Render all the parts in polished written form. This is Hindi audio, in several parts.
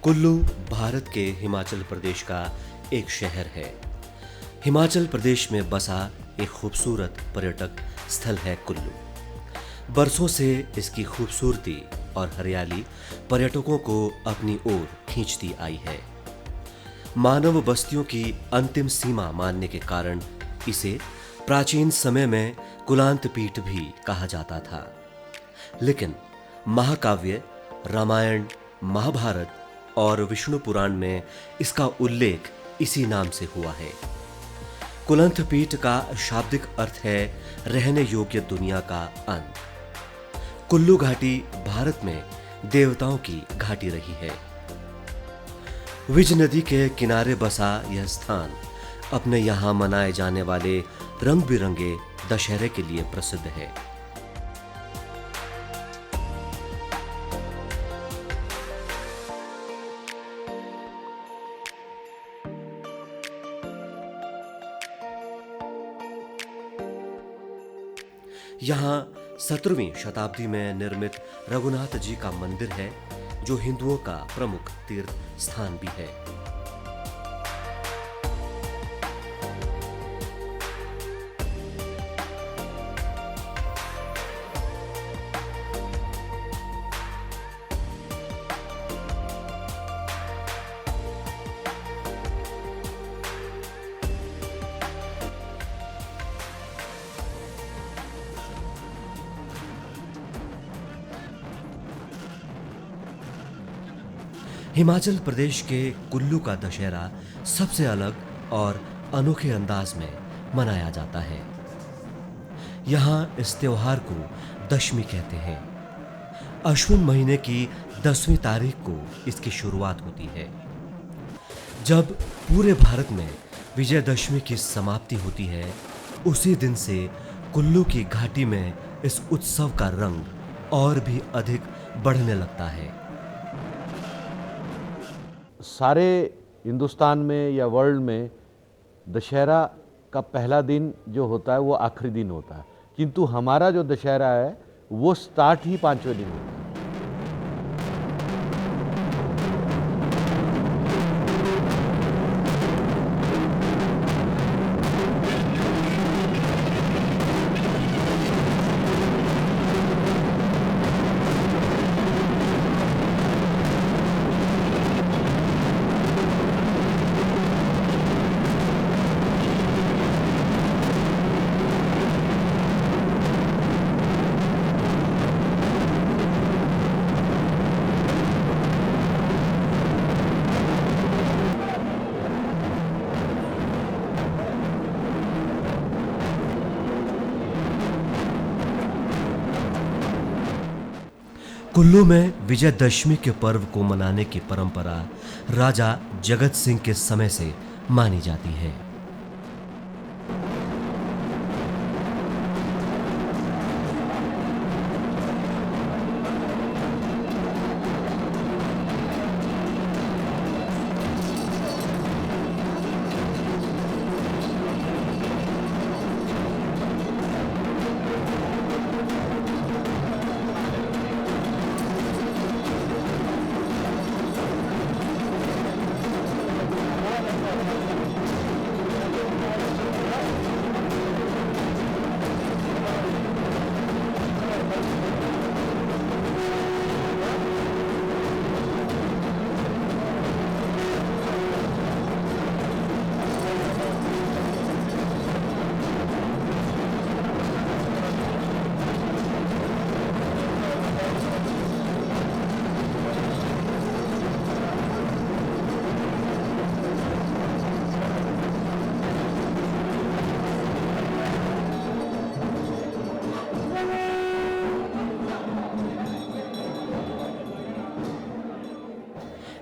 कुल्लू भारत के हिमाचल प्रदेश का एक शहर है। हिमाचल प्रदेश में बसा एक खूबसूरत पर्यटक स्थल है कुल्लू। बरसों से इसकी खूबसूरती और हरियाली पर्यटकों को अपनी ओर खींचती आई है। मानव बस्तियों की अंतिम सीमा मानने के कारण इसे प्राचीन समय में कुलांत पीठ भी कहा जाता था। लेकिन महाकाव्य रामायण, महाभारत और विष्णु पुराण में इसका उल्लेख इसी नाम से हुआ है। कुलंथ पीठ का शाब्दिक अर्थ है रहने योग्य दुनिया का अंत। कुल्लू घाटी भारत में देवताओं की घाटी रही है। विज नदी के किनारे बसा यह स्थान अपने यहां मनाए जाने वाले रंग बिरंगे दशहरे के लिए प्रसिद्ध है। यहाँ 17वीं शताब्दी में निर्मित रघुनाथ जी का मंदिर है, जो हिंदुओं का प्रमुख तीर्थ स्थान भी है। हिमाचल प्रदेश के कुल्लू का दशहरा सबसे अलग और अनोखे अंदाज में मनाया जाता है। यहाँ इस त्योहार को दशमी कहते हैं। अश्विन महीने की 10वीं तारीख को इसकी शुरुआत होती है। जब पूरे भारत में विजयदशमी की समाप्ति होती है, उसी दिन से कुल्लू की घाटी में इस उत्सव का रंग और भी अधिक बढ़ने लगता है। सारे हिंदुस्तान में या वर्ल्ड में दशहरा का पहला दिन जो होता है वो आखिरी दिन होता है, किंतु हमारा जो दशहरा है वो स्टार्ट ही 5वें दिन होता है। कुल्लू में विजयदशमी के पर्व को मनाने की परंपरा राजा जगत सिंह के समय से मानी जाती है।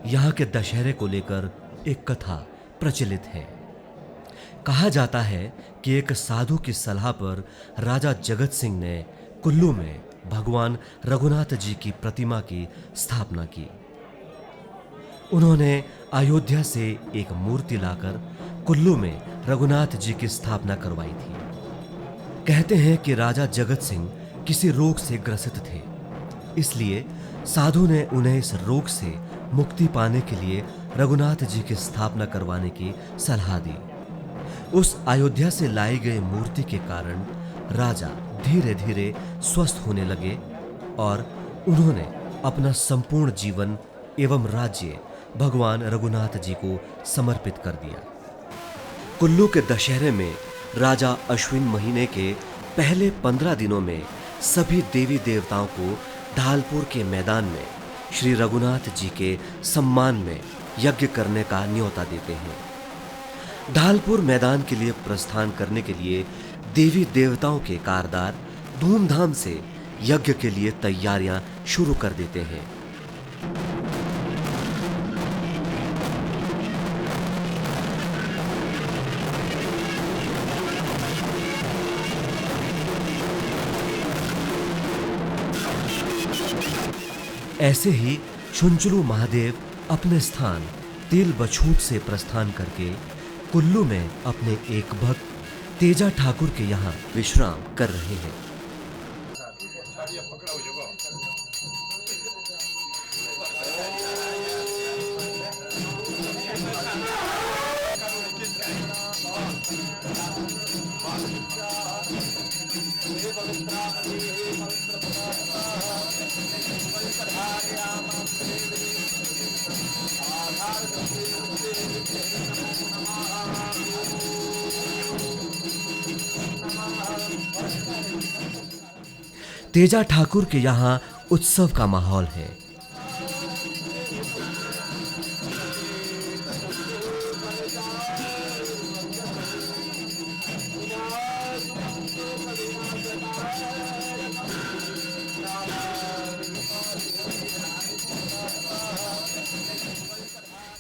यहाँ के दशहरे को लेकर एक कथा प्रचलित है। कहा जाता है कि एक साधु की सलाह पर राजा जगत सिंह ने कुल्लू में भगवान रघुनाथ जी की प्रतिमा की स्थापना की। उन्होंने अयोध्या से एक मूर्ति लाकर कुल्लू में रघुनाथ जी की स्थापना करवाई थी। कहते हैं कि राजा जगत सिंह किसी रोग से ग्रसित थे, इसलिए साधु ने उन्हें इस रोग से मुक्ति पाने के लिए रघुनाथ जी की स्थापना करवाने की सलाह दी। उस अयोध्या से लाई गई मूर्ति के कारण राजा धीरे धीरे स्वस्थ होने लगे और उन्होंने अपना संपूर्ण जीवन एवं राज्य भगवान रघुनाथ जी को समर्पित कर दिया। कुल्लू के दशहरे में राजा अश्विन महीने के पहले 15 दिनों में सभी देवी देवताओं को ढालपुर के मैदान में श्री रघुनाथ जी के सम्मान में यज्ञ करने का न्योता देते हैं। ढालपुर मैदान के लिए प्रस्थान करने के लिए देवी देवताओं के कारदार धूमधाम से यज्ञ के लिए तैयारियां शुरू कर देते हैं। ऐसे ही शुंचलू महादेव अपने स्थान तेल बछूट से प्रस्थान करके कुल्लू में अपने एक भक्त तेजा ठाकुर के यहाँ विश्राम कर रहे हैं। तेजा ठाकुर के यहाँ उत्सव का माहौल है।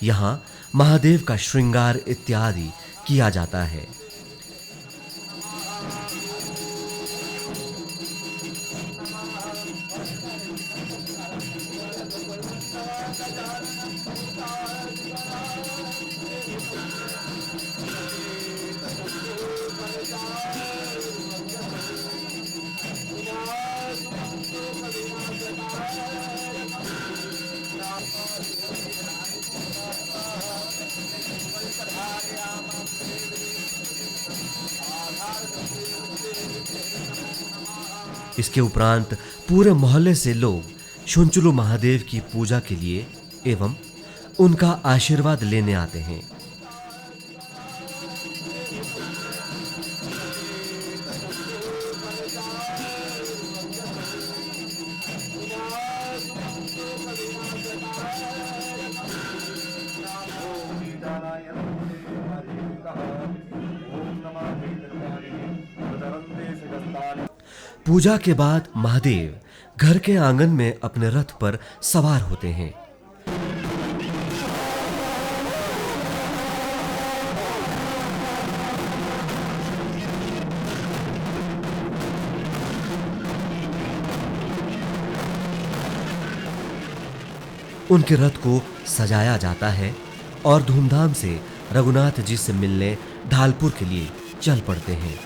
यहाँ महादेव का श्रृंगार इत्यादि किया जाता है। इसके उपरांत पूरे मोहल्ले से लोग शुंचलू महादेव की पूजा के लिए एवं उनका आशीर्वाद लेने आते हैं। पूजा के बाद महादेव घर के आंगन में अपने रथ पर सवार होते हैं। उनके रथ को सजाया जाता है और धूमधाम से रघुनाथ जी से मिलने ढालपुर के लिए चल पड़ते हैं।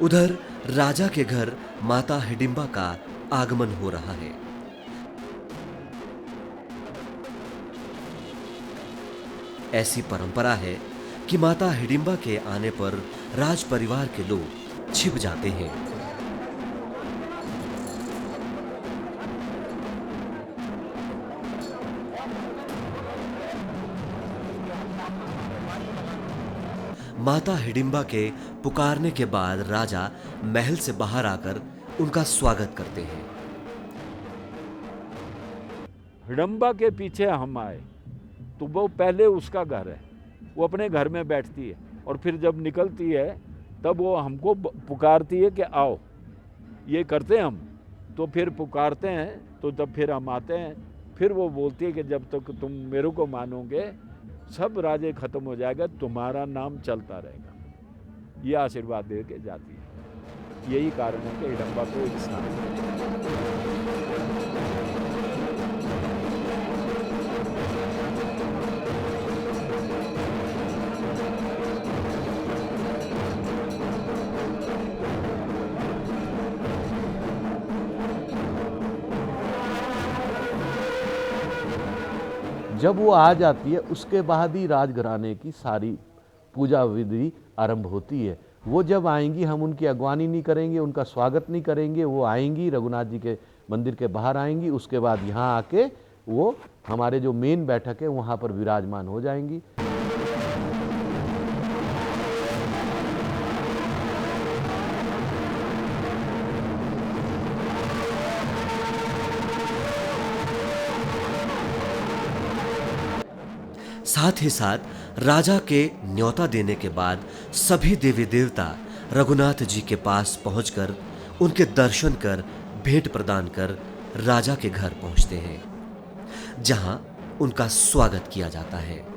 उधर राजा के घर माता हिडिंबा का आगमन हो रहा है। ऐसी परंपरा है कि माता हिडिंबा के आने पर राज परिवार के लोग छिप जाते हैं। माता हिडिंबा के पुकारने के बाद राजा महल से बाहर आकर उनका स्वागत करते हैं। हिडम्बा के पीछे हम आए तो वो पहले उसका घर है, वो अपने घर में बैठती है और फिर जब निकलती है तब वो हमको पुकारती है कि आओ। ये करते हम तो फिर पुकारते हैं तो तब फिर हम आते हैं। फिर वो बोलती है कि जब तक तुम मेरे को मानोगे सब राजे खत्म हो जाएगा, तुम्हारा नाम चलता रहेगा। ये आशीर्वाद दे के जाती है। यही कारण है कि हिडम्बा को एक स्थान है। जब वो आ जाती है उसके बाद ही राजघराने की सारी पूजा विधि आरंभ होती है। वो जब आएंगी हम उनकी अगवानी नहीं करेंगे, उनका स्वागत नहीं करेंगे। वो आएंगी, रघुनाथ जी के मंदिर के बाहर आएंगी, उसके बाद यहाँ आके वो हमारे जो मेन बैठक है वहाँ पर विराजमान हो जाएंगी। साथ ही साथ राजा के न्योता देने के बाद सभी देवी देवता रघुनाथ जी के पास पहुंचकर उनके दर्शन कर भेंट प्रदान कर राजा के घर पहुंचते हैं, जहां उनका स्वागत किया जाता है।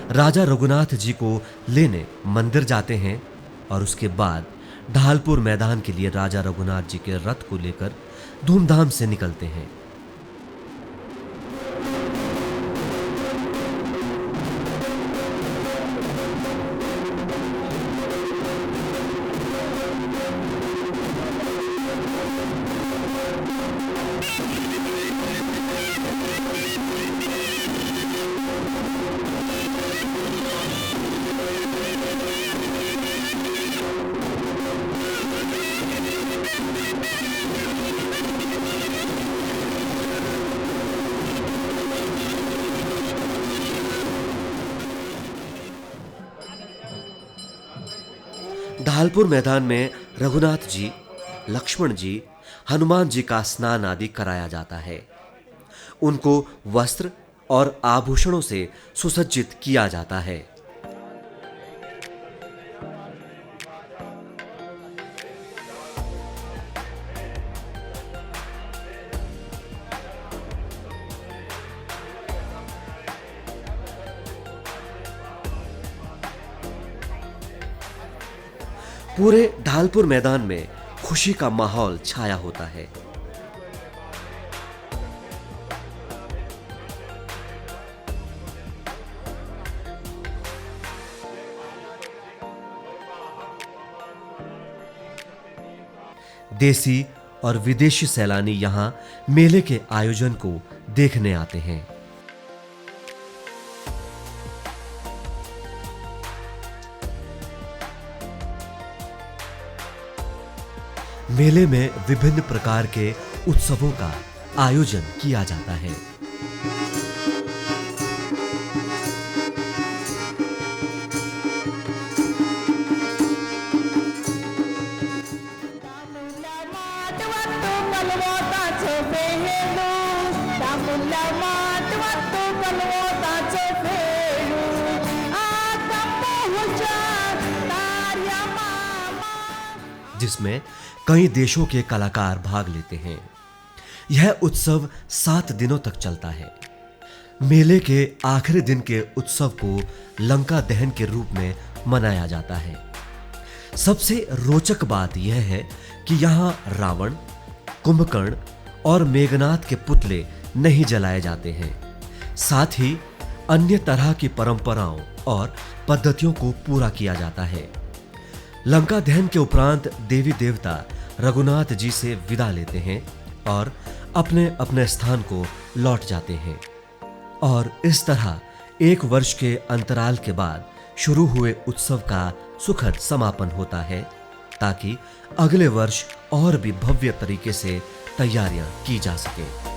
राजा रघुनाथ जी को लेने मंदिर जाते हैं और उसके बाद ढालपुर मैदान के लिए राजा रघुनाथ जी के रथ को लेकर धूमधाम से निकलते हैं। ढालपुर मैदान में रघुनाथ जी, लक्ष्मण जी, हनुमान जी का स्नान आदि कराया जाता है। उनको वस्त्र और आभूषणों से सुसज्जित किया जाता है। पूरे ढालपुर मैदान में खुशी का माहौल छाया होता है। देसी और विदेशी सैलानी यहां मेले के आयोजन को देखने आते हैं। मेले में विभिन्न प्रकार के उत्सवों का आयोजन किया जाता है। Tamulla mat wattu kalwota che felu जिसमें कई देशों के कलाकार भाग लेते हैं। यह उत्सव 7 दिनों तक चलता है। मेले के आखिरी दिन के उत्सव को लंका दहन के रूप में मनाया जाता है। सबसे रोचक बात यह है कि यहाँ रावण, कुंभकर्ण और मेघनाथ के पुतले नहीं जलाए जाते हैं। साथ ही अन्य तरह की परंपराओं और पद्धतियों को पूरा किया जाता है। लंका दहन के उपरांत देवी देवता रघुनाथ जी से विदा लेते हैं और अपने अपने स्थान को लौट जाते हैं। और इस तरह 1 वर्ष के अंतराल के बाद शुरू हुए उत्सव का सुखद समापन होता है, ताकि अगले वर्ष और भी भव्य तरीके से तैयारियां की जा सके।